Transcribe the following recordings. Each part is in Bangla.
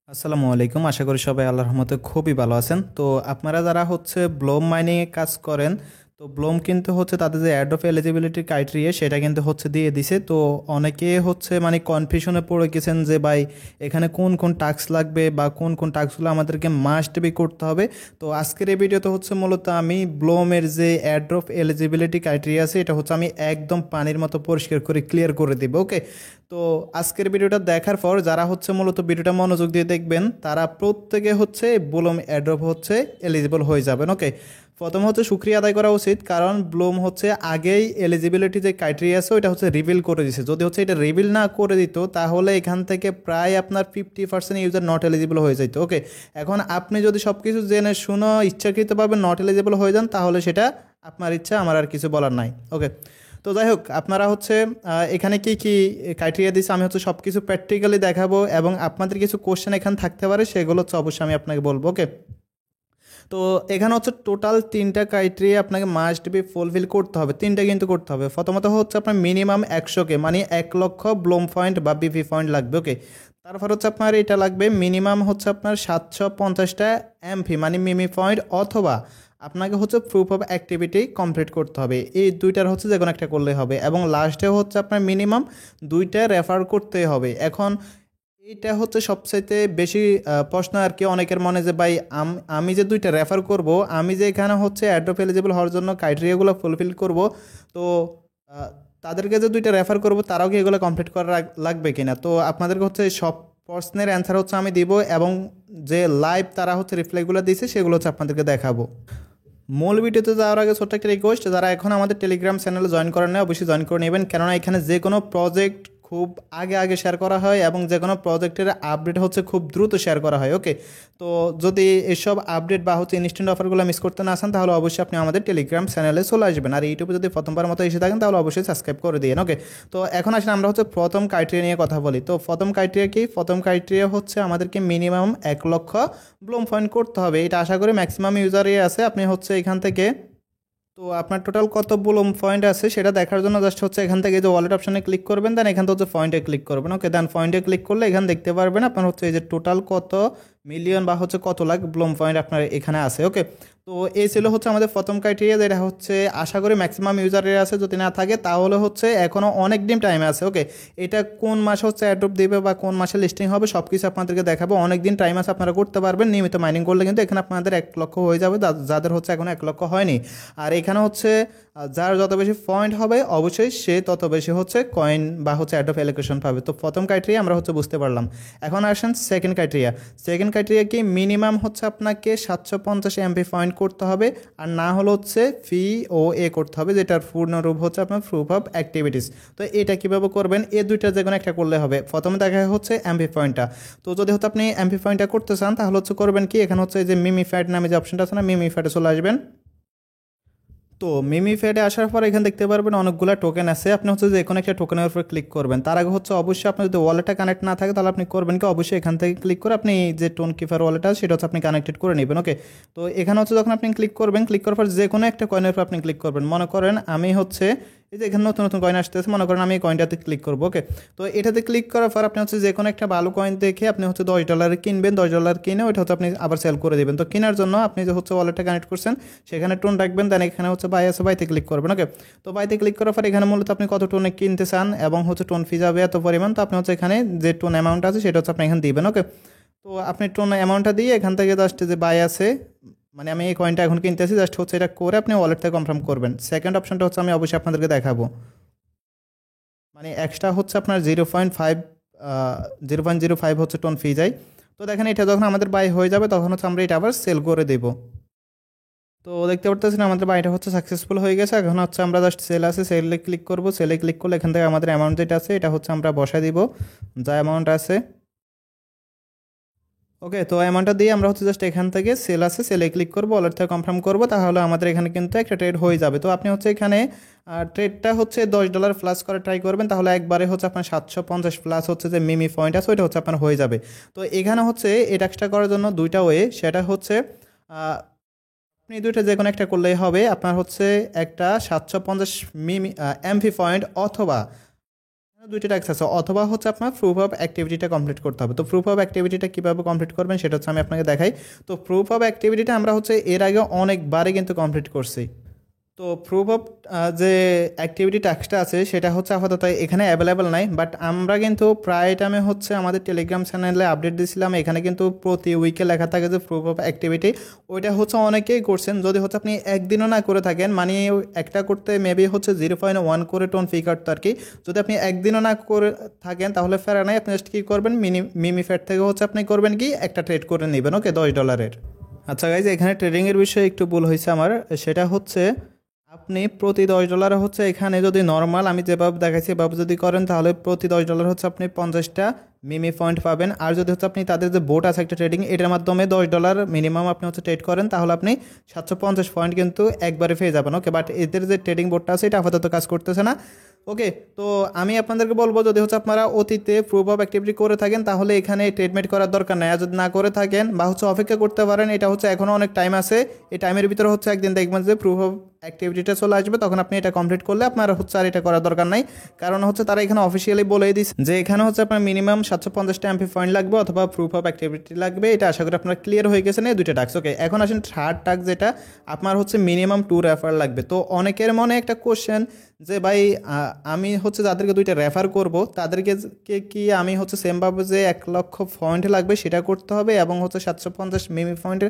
আসসালামু আলাইকুম। আশা করি সবাই আল্লাহর রহমতে খুবই ভালো আছেন। তো আপনারা যারা হচ্ছে ব্লোম মাইনিংয়ে কাজ করেন, তো ব্লোম কিন্তু হচ্ছে তাদের যে অ্যাড অফ এলিজিবিলিটি ক্রাইটেরিয়া সেটা কিন্তু হচ্ছে দিয়ে দিছে। তো অনেকে হচ্ছে মানে কনফিউশনে পড়ে গেছেন যে ভাই এখানে কোন কোন টাস্ক লাগবে বা কোন কোন টাস্কগুলো আমাদেরকে মাস্ট বি করতে হবে। তো আজকের এই ভিডিওতে হচ্ছে মূলত আমি ব্লোমের যে অ্যাড অফ এলিজিবিলিটি ক্রাইটেরিয়া আছে এটা হচ্ছে আমি একদম পানির মতো পরিষ্কার করে ক্লিয়ার করে দিব। ওকে, তো আজকের ভিডিওটা দেখার পর যারা হচ্ছে মূলত ভিডিওটা মনোযোগ দিয়ে দেখবেন তারা প্রত্যেকে হচ্ছে ব্লুম অ্যাড্রপ হচ্ছে এলিজিবল হয়ে যাবেন। ওকে, প্রথম হচ্ছে শুক্রিয়া আদায় করা উচিত, কারণ ব্লুম হচ্ছে আগেই এলিজিবিলিটি যে ক্রাইটেরিয়া আছে ওইটা হচ্ছে রিভিল করে দিছে। যদি হচ্ছে এটা রিভিল না করে দিত তাহলে এখান থেকে প্রায় আপনার 50% ইউজার নট এলিজিবল হয়ে যেত। ওকে, এখন আপনি যদি সব কিছু জেনে শুনো ইচ্ছাকৃতভাবে নট এলিজিবল হয়ে যান তাহলে সেটা আপনার ইচ্ছা, আমার আর কিছু বলার নাই। ওকে, তো যাই হোক, আপনারা হচ্ছে এখানে কি কি ক্রাইটেরিয়া দিচ্ছে আমি হচ্ছে সব কিছু প্র্যাকটিক্যালি দেখাবো এবং আপনাদের কিছু কোশ্চেন এখানে থাকতে পারে সেগুলো হচ্ছে অবশ্যই আমি আপনাকে বলবো। ওকে, তো এখানে হচ্ছে টোটাল তিনটা ক্রাইটেরিয়া আপনাকে মাস্ট বি ফুলফিল করতে হবে, তিনটা কিন্তু করতে হবে। প্রথমত হচ্ছে আপনার মিনিমাম 100K মানে 1 লক্ষ ব্লোম পয়েন্ট বা বিপি পয়েন্ট লাগবে। ওকে, তারপর হচ্ছে আপনার এটা লাগবে মিনিমাম হচ্ছে আপনার 750টা এমপি মানে মিমি পয়েন্ট, অথবা আপনাকে হচ্ছে প্রুফ অফ অ্যাক্টিভিটি কমপ্লিট করতে হবে। এই দুইটার হচ্ছে যে কোনো একটা করলে হবে, এবং লাস্টে হচ্ছে আপনার মিনিমাম দুইটা রেফার করতে হবে। এখন এইটা হচ্ছে সবচাইতে বেশি প্রশ্ন আর কি অনেকের মনে, যে ভাই আমি যে দুইটা রেফার করব, আমি যে এখানে হচ্ছে অ্যাডপ এলিজিবল হওয়ার জন্য ক্রাইটেরিয়াগুলো ফুলফিল করব, তো আহ, তাদেরকে যে দুইটা রেফার করব তারাও কি এগুলো কমপ্লিট করা লাগবে কিনা। তো আপনাদেরকে হচ্ছে সব প্রশ্নের অ্যান্সার হচ্ছে আমি দিব, এবং যে লাইভ তারা হচ্ছে রিপ্লাইগুলো দিয়েছে সেগুলো হচ্ছে আপনাদেরকে দেখাবো। মূল ভিডিওতে যাওয়ার আগে ছোট্ট একটা রিকোয়েস্ট, যারা এখন আমাদের টেলিগ্রাম চ্যানেলে জয়েন করেন না অবশ্যই জয়েন করে নেবেন, কেননা এখানে যে কোনো প্রজেক্ট খুব আগে আগে শেয়ার করা হয় এবং যে কোনো প্রজেক্টের আপডেট হচ্ছে খুব দ্রুত শেয়ার করা হয়। ওকে, তো যদি এসব আপডেট বা হচ্ছে ইনস্ট্যান্ট অফারগুলো মিস করতে না আসেন তাহলে অবশ্যই আপনি আমাদের টেলিগ্রাম চ্যানেলে চলে আসবেন, আর ইউটিউবে যদি প্রথমবার মতো এসে থাকেন তাহলে অবশ্যই সাবস্ক্রাইব করে দিন। ওকে, তো এখন আসলে আমরা হচ্ছে প্রথম ক্রাইটেরিয়া নিয়ে কথা বলি। তো প্রথম ক্রাইটেরিয়া কি? প্রথম ক্রাইটেরিয়া হচ্ছে আমাদেরকে মিনিমাম 1 লক্ষ ব্লুম পয়েন্ট করতে হবে। এটা আশা করি ম্যাক্সিমাম ইউজারই আছে। আপনি হচ্ছে এখান থেকে, তো আপনার টোটাল কত ব্লুম পয়েন্ট আছে সেটা দেখার জন্য জাস্ট হচ্ছে এখান থেকে যে ওয়ালেট অপশনে ক্লিক করবেন, দেন এখান থেকে হচ্ছে পয়েন্টে ক্লিক করবেন। ওকে, দেন পয়েন্টে ক্লিক করলে এখানে দেখতে পারবেন আপনার হচ্ছে এই যে টোটাল কত মিলিয়ন বা হচ্ছে কত লাখ ব্লুম পয়েন্ট আপনার এখানে আছে। ওকে, তো এই ছিল হচ্ছে আমাদের প্রথম ক্রাইটেরিয়া, যেটা হচ্ছে আশা করি ম্যাক্সিমাম ইউজারের আছে। যদি না থাকে তাহলে হচ্ছে এখনও অনেক দিন টাইম আছে। ওকে, এটা কোন মাসে হচ্ছে অ্যাড্রপ দেবে বা কোন মাসে লিস্টিং হবে সব কিছু আপনাদেরকে দেখাবো। অনেক দিন টাইম আছে, আপনারা করতে পারবেন। নিয়মিত মাইনিং করলে কিন্তু এখানে আপনাদের 1 লক্ষ হয়ে যাবে, যাদের হচ্ছে এখনও 1 লক্ষ হয়নি। আর এখানে হচ্ছে যার যত বেশি পয়েন্ট হবে অবশ্যই সে তত বেশি হচ্ছে কয়েন বা হচ্ছে অ্যাড অফ অ্যালোকেশন পাবে। তো প্রথম ক্রাইটেরিয়া আমরা হচ্ছে বুঝতে পারলাম। এখন আসেন সেকেন্ড ক্রাইটেরিয়া। সেকেন্ড ক্রাইটেরিয়া কি? মিনিমাম হচ্ছে আপনাকে 750 এমপি পয়েন্ট করতে হবে, আর না হলে হচ্ছে ফি ও এ করতে হবে, যেটার পূর্ণরূপ হচ্ছে আপনার প্রুফ অফ অ্যাক্টিভিটিস। তো এটা কীভাবে করবেন? এই দুইটা যে কোনো একটা করলে হবে। প্রথমে দেখা হচ্ছে এমপি পয়েন্টটা। তো যদি হচ্ছে আপনি এমপি পয়েন্টটা করতে চান তাহলে হচ্ছে করবেন কি, এখানে হচ্ছে এই যে মিমিফ্যাট নামে যে অপশনটা আছে না, মিমিফ্যাটে চলে আসবেন। তো মিমি ফেডে আসার পর এখানে দেখতে পারবেন অনেকগুলো টোকেন আছে। আপনি হচ্ছে যে কোনো একটা টোকেনের উপর ক্লিক করবেন। তার আগে হচ্ছে অবশ্যই আপনার যদি ওয়ালেটটা কানেক্ট না থাকে তাহলে আপনি করবেন কি, অবশ্যই এখান থেকে ক্লিক করে আপনি যে টোন কিপার ওয়ালেট আছে সেটা হচ্ছে আপনি কানেক্টেড করে নেবেন। ওকে, তো এখানে হচ্ছে যখন আপনি ক্লিক করবেন, ক্লিক করার পর যে কোনো একটা কয়েনের উপর আপনি ক্লিক করবেন। মনে করেন আমি হচ্ছে এই যে এখানে নতুন নতুন কয়েন আসতেছে, মনে করেন আমি এই কয়েনটাতে ক্লিক করবো। ওকে, তো এটাতে ক্লিক করার পর আপনি হচ্ছে যে কোনো একটা ভালো কয়েন দেখে আপনি হচ্ছে $10 কিনবেন। $10 কিনে ওইটা হচ্ছে আপনি আবার সেল করে দেবেন। তো কেনার জন্য আপনি যে হচ্ছে ওয়ালেটটা কানেক্ট করছেন সেখানে টোন রাখবেন, দেন এখানে হচ্ছে বাই আছে, বাইতে ক্লিক করবেন। ওকে, তো বাইতে ক্লিক করার পর এখানে মূলত আপনি কত টোনে কিনতে চান এবং হচ্ছে টোন ফি যাবে এত পরিমাণ। তো আপনি হচ্ছে এখানে যে টোন অ্যামাউন্ট আছে সেটা হচ্ছে আপনি এখানে দিবেন। ওকে, তো আপনি টোন অ্যামাউন্টটা দিয়ে এখান থেকে জাস্ট যে বাই আছে, মানে আমি এই কয়েনটা এখন কিনতেছি, জাস্ট হচ্ছে এটা করে আপনি ওয়ালেট থেকে কনফার্ম করবেন। সেকেন্ড অপশনটা হচ্ছে আমি অবশ্যই আপনাদেরকে দেখাবো, মানে এক্সট্রা হচ্ছে আপনার 0.05 হচ্ছে টোন ফি যায়। তো দেখেন এটা যখন আমাদের বাই হয়ে যাবে তখন হচ্ছে আমরা এটা আবার সেল করে দেবো। তো দেখতে পারতেছেন আমাদের বাড়িটা হচ্ছে সাকসেসফুল হয়ে গেছে। এখন হচ্ছে আমরা জাস্ট সেল আছে, সেলে ক্লিক করব। সেলে ক্লিক করলে এখান থেকে আমাদের অ্যামাউন্ট যেটা আছে এটা হচ্ছে আমরা বসায় দিব, যা অ্যামাউন্ট আছে। ওকে, তো অ্যামাউন্টটা দিয়ে আমরা হচ্ছে জাস্ট এখান থেকে সেল আছে, সেলে ক্লিক করবো, ওয়ালেট থেকে কনফার্ম করবো, তাহলে আমাদের এখানে কিন্তু একটা ট্রেড হয়ে যাবে। তো আপনি হচ্ছে এখানে ট্রেডটা হচ্ছে $10 প্লাস করে ট্রাই করবেন, তাহলে একবারে হচ্ছে আপনার 750 প্লাস হচ্ছে যে মিমি পয়েন্ট আছে ওইটা হচ্ছে আপনার হয়ে যাবে। তো এখানে হচ্ছে এই টাস্কটা করার জন্য দুইটা ওয়ে, সেটা হচ্ছে আপনি দুইটা যে কোনো একটা করলেই হবে। আপনার হচ্ছে একটা 750 মিমি এমপি পয়েন্ট, অথবা দুইটা টাস্ক আছে, অথবা হচ্ছে আপনার প্রুফ অফ অ্যাক্টিভিটিটা কমপ্লিট করতে হবে। তো প্রুফ অফ অ্যাক্টিভিটিটা কীভাবে কমপ্লিট করবেন সেটা হচ্ছে আমি আপনাকে দেখাই। তো প্রুফ অফ অ্যাক্টিভিটিটা আমরা হচ্ছে এর আগে অনেকবারই কিন্তু কমপ্লিট করছি। তো প্রুফ অফ যে অ্যাক্টিভিটি টাস্কটা আছে সেটা হচ্ছে আপাতত এখানে অ্যাভেলেবেল নাই, বাট আমরা কিন্তু প্রায় টাইমে হচ্ছে আমাদের টেলিগ্রাম চ্যানেলে আপডেট দিয়েছিলাম, এখানে কিন্তু প্রতি উইকে লেখা থাকে যে প্রুফ অফ অ্যাক্টিভিটি। ওইটা হচ্ছে অনেকেই করছেন, যদি হচ্ছে আপনি একদিনও না করে থাকেন, মানে একটা করতে মেবি হচ্ছে 0.1 করে টোন ফি কাটতো আর কি। যদি আপনি একদিনও না করে থাকেন তাহলে ফেরা নাই, আপনি জাস্ট কী করবেন, মিমি ফ্যাট থেকে হচ্ছে আপনি করবেন কি একটা ট্রেড করে নেবেন, ওকে, $10। আচ্ছা গাইজ, এখানে ট্রেডিংয়ের বিষয়ে একটু ভুল হয়েছে আমার, সেটা হচ্ছে আপনি প্রতি $10 হচ্ছে এখানে যদি নর্মাল আমি যেভাবে দেখাচ্ছি এভাবে যদি করেন তাহলে প্রতি $10 হচ্ছে আপনি 50টা মিমি পয়েন্ট পাবেন। আর যদি হচ্ছে আপনি তাদের যে বোট আছে একটা ট্রেডিং, এটার মাধ্যমে $10 মিনিমাম আপনি হচ্ছে ট্রেড করেন তাহলে আপনি 750 পয়েন্ট কিন্তু একবারে পেয়ে যাবেন, ওকে। বাট এদের যে ট্রেডিং বোর্ডটা আছে এটা আপাতত কাজ করতেছে না, ওকে। তো আমি আপনাদেরকে বলবো যদি হচ্ছে আপনারা অতীতে প্রুফ অফ অ্যাক্টিভিটি করে থাকেন তাহলে এখানে ট্রেডমেট করার দরকার নেই। আর যদি না করে থাকেন বা হচ্ছে অপেক্ষা করতে পারেন, এটা হচ্ছে এখনও অনেক টাইম আছে, এই টাইমের ভিতরে হচ্ছে একদিন দেখবেন যে প্রুফ অফ অ্যাক্টিভিটিটা চলে আসবে, তখন আপনি এটা কমপ্লিট করলে আপনার হচ্ছে আর এটা করার দরকার নাই। কারণ হচ্ছে তারা এখানে অফিসিয়ালি বলেই দিচ্ছে যে এখানে হচ্ছে আপনার মিনিমাম 750টা এমপি পয়েন্ট লাগবে অথবা প্রুফ অফ অ্যাক্টিভিটি লাগবে। এটা আশা করি আপনার ক্লিয়ার হয়ে গেছে না, দুইটা টাস্ক, ওকে। এখন আসেন থার্ড টাস্ক, যেটা আপনার হচ্ছে মিনিমাম 2 রেফার লাগবে। তো অনেকের মনে একটা কোশ্চেন যে ভাই আমি হচ্ছে যাদেরকে দুইটা রেফার করব তাদেরকে কি আমি হচ্ছে সেমভাবে যে 1 লক্ষ পয়েন্ট লাগবে সেটা করতে হবে এবং হচ্ছে 750 মিমি পয়েন্ট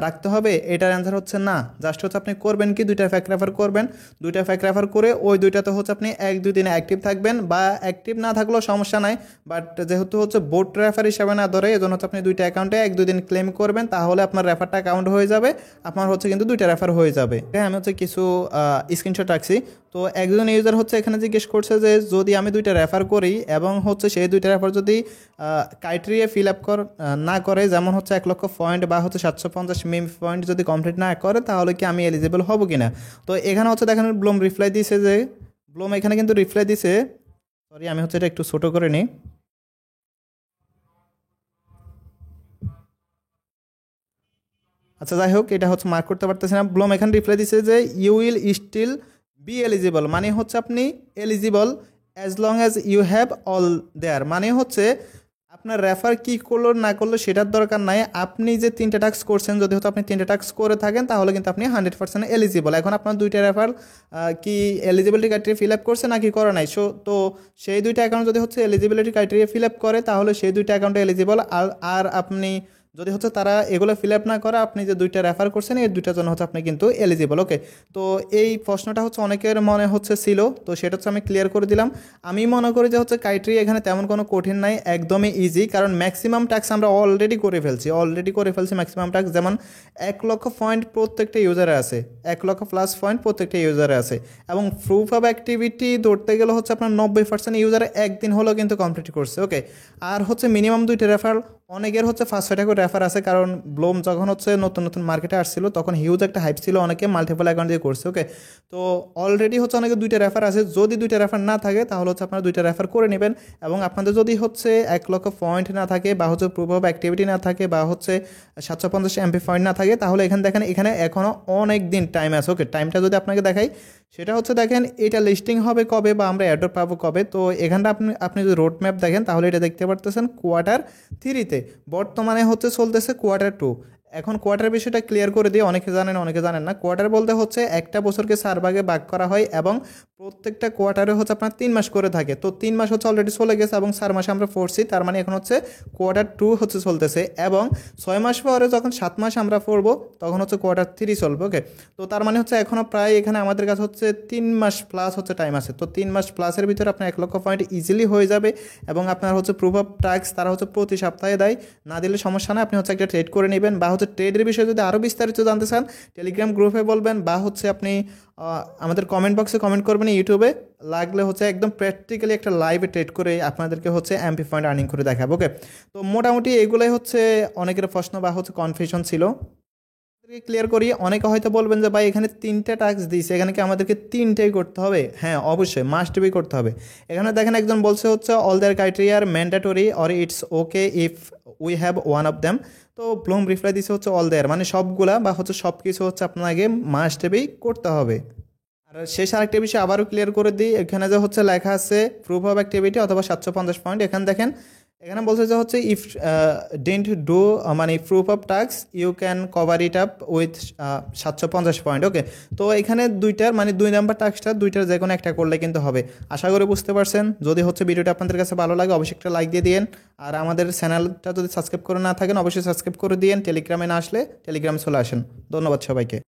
রাখতে হবে? এটার অ্যান্সার হচ্ছে না। জাস্ট হচ্ছে আপনি করবেন কি, দুইটা ফ্যাক রেফার করবেন, দুইটা ফ্যাক রেফার করে ওই দুইটাতে হচ্ছে আপনি 1-2 দিনে অ্যাক্টিভ থাকবেন, বা অ্যাক্টিভ না থাকলেও সমস্যা নাই, বাট যেহেতু হচ্ছে বোট রেফার হিসাবে না ধরে এজন্য হচ্ছে আপনি দুইটা অ্যাকাউন্টে 1-2 দিন ক্লেম করবেন, তাহলে আপনার রেফারটা কাউন্ট হয়ে যাবে, আপনার হচ্ছে কিন্তু দুইটা রেফার হয়ে যাবে। হ্যাঁ, আমি হচ্ছে কিছু স্ক্রিনশট রাখছি। তো একজন ইউজার হচ্ছে এখানে জিজ্ঞেস করছে যে যদি আমি দুইটা রেফার করি এবং হচ্ছে সেই দুইটা রেফার যদি ক্রাইটেরিয়া ফিল আপ না করে, যেমন হচ্ছে 1 লক্ষ পয়েন্ট বা হচ্ছে 750 মিম পয়েন্ট যদি কমপ্লিট না করে তাহলে কি আমি এলিজিবল হব কিনা। তো এখানে হচ্ছে দেখেন ব্লোম রিপ্লাই দিয়েছে, যে ব্লোম এখানে কিন্তু রিপ্লাই দিছে, সরি আমি হচ্ছে এটা একটু ছোটো করে নিই। আচ্ছা যাই হোক, এটা হচ্ছে মার্ক করতে পারতেছি না। ব্লোম এখানে রিপ্লাই দিছে যে you will still be eligible, মানে হচ্ছে আপনি eligible as long as you have all there, মানে হচ্ছে আপনার রেফার কি করলো না করলো সেটার দরকার নাই, আপনি যে 3টা টাস্ক করছেন যদি হয়তো আপনি 3টা টাস্ক করে থাকেন তাহলে কিন্তু আপনি 100% এলিজিবল। এখন আপনার দুইটা রেফার কি এলিজিবিলিটি ক্রাইটেরিয়া ফিল আপ করছে নাকি করে নাই, তো সেই দুইটা অ্যাকাউন্ট যদি হচ্ছে এলিজিবিলিটি ক্রাইটেরিয়া ফিল আপ করে তাহলে সেই দুইটা অ্যাকাউন্টে এলিজিবল। আর আপনি যদি হচ্ছে তারা এগুলো ফিল আপ না করে, আপনি যে দুইটা রেফার করছেন এই দুইটার জন্য হচ্ছে আপনি কিন্তু এলিজিবল, ওকে। তো এই প্রশ্নটা হচ্ছে অনেকের মনে হচ্ছে ছিল, তো সেটা হচ্ছে আমি ক্লিয়ার করে দিলাম। আমি মনে করি যে হচ্ছে ক্রাইটেরিয়া এখানে তেমন কোনো কঠিন নাই, একদমই ইজি, কারণ ম্যাক্সিমাম টাস্ক আমরা অলরেডি করে ফেলছি ম্যাক্সিমাম টাস্ক। যেমন 1 লক্ষ পয়েন্ট প্রত্যেকটা ইউজারে আছে, 1 লক্ষ প্লাস পয়েন্ট প্রত্যেকটা ইউজারে আছে, এবং প্রুফ অফ অ্যাক্টিভিটি ধরতে গেলে হচ্ছে আপনার 90% ইউজারে একদিন হলেও কিন্তু কমপ্লিট করছে, ওকে। আর হচ্ছে মিনিমাম দুইটা রেফার, অনেকের হচ্ছে 5-6টা করে রেফার আছে, কারণ ব্লোম যখন হচ্ছে নতুন নতুন মার্কেটে আসছিল তখন হিউজ একটা হাইপ ছিল, অনেকে মাল্টিপল অ্যাকাউন্ট দিয়ে করছে, ওকে। তো অলরেডি হচ্ছে অনেকে দুইটা রেফার আছে, যদি দুইটা রেফার না থাকে তাহলে হচ্ছে আপনারা দুইটা রেফার করে নেবেন। এবং আপনাদের যদি হচ্ছে 1 লক্ষ পয়েন্ট না থাকে বা হচ্ছে প্রুফ অফ অ্যাক্টিভিটি না থাকে বা হচ্ছে 750 এমপি পয়েন্ট না থাকে তাহলে এখানে দেখেন এখানে এখনও অনেক দিন টাইম আছে, ওকে। টাইমটা যদি আপনাকে দেখাই সেটা হচ্ছে দেখেন এটা লিস্টিং হবে কবে বা আমরা অ্যাড্রপ পাবো কবে। তো এখানটা আপনি যদি রোড ম্যাপ দেখেন তাহলে এটা দেখতে পারতেছেন Q3-তে, বর্তমানে হচ্ছে চলতেছে Q2। এখন কোয়ার্টার বিষয়টা ক্লিয়ার করে দিয়ে, অনেকে জানেন অনেকে জানেন না। কোয়ার্টার বলতে হচ্ছে একটা বছরকে 4 ভাগে ভাগ করা হয় এবং প্রত্যেকটা কোয়ার্টারে হচ্ছে আপনার 3 মাস করে থাকে। তো 3 মাস হচ্ছে অলরেডি চলে গেছে এবং 4 মাসে আমরা পড়ছি, তার মানে এখন হচ্ছে Q2 হচ্ছে চলতেছে, এবং 6 মাস পরে যখন 7 মাস আমরা পড়বো তখন হচ্ছে Q3 চলবে, ওকে। তো তার মানে হচ্ছে এখনও প্রায় এখানে আমাদের কাছে হচ্ছে 3 মাস প্লাস হচ্ছে টাইম আছে। তো 3 মাস প্লাসের ভিতরে আপনার 1 লক্ষ পয়েন্ট ইজিলি হয়ে যাবে, এবং আপনার হচ্ছে প্রুফ অফ টাস্ক তারা হচ্ছে প্রতি সপ্তাহে দেয়, না দিলে সমস্যা না, আপনি হচ্ছে একটা ট্রেড করে নেবেন। বা হচ্ছে ট্রেডের বিষয়ে যদি আরও বিস্তারিত জানতে চান টেলিগ্রাম গ্রুপে বলবেন, বা হচ্ছে আপনি আমাদের কমেন্ট বক্সে কমেন্ট করবেন ইউটিউবে, লাগলে হচ্ছে একদম প্র্যাকটিক্যালি একটা লাইভে ট্রেড করে আপনাদেরকে হচ্ছে এমপি পয়েন্ট আর্নিং করে দেখাবো, ওকে। তো মোটামুটি এগুলোই হচ্ছে অনেকের প্রশ্ন বা হচ্ছে কনফিউশন ছিল, ক্লিয়ার করি। অনেকে হয়তো বলবেন যে ভাই এখানে 3টা টাস্ক দিয়েছে, এখানে কি আমাদেরকে 3টাই করতে হবে? হ্যাঁ অবশ্যই, মাস্ট বি করতে হবে। এখানে দেখেন একজন বলছে হচ্ছে all their criteria are mandatory or it's okay if we have one of them. তো ব্লুম রিপ্লাই দিচ্ছে হচ্ছে অল দেয়ার, মানে সবগুলা বা হচ্ছে সব কিছু হচ্ছে আপনাকে মাস্ট বি করতে হবে। আর শেষ আরেকটা বিষয় আবারও ক্লিয়ার করে দিই, এখানে যে হচ্ছে লেখা আছে প্রুফ অফ অ্যাক্টিভিটি অথবা 750 পয়েন্ট, এখানে দেখেন এখানে বলছে যে হচ্ছে ইফ ডিডন্ট ডু মানে proof of task you can cover it up with 750 point. Okay, তো এখানে দুইটার মানে 2 নাম্বার টাস্কটা দুইটার যে কোনো একটা করলে কিন্তু হবে। আশা করি বুঝতে পারছেন। যদি হচ্ছে ভিডিওটা আপনাদের কাছে ভালো লাগে অবশ্যই একটা লাইক দিয়ে দিন, আর আমাদের চ্যানেলটা যদি সাবস্ক্রাইব করে না থাকেন অবশ্যই সাবস্ক্রাইব করে দিন। টেলিগ্রামে না আসলে টেলিগ্রামে চলে আসেন। ধন্যবাদ সবাইকে।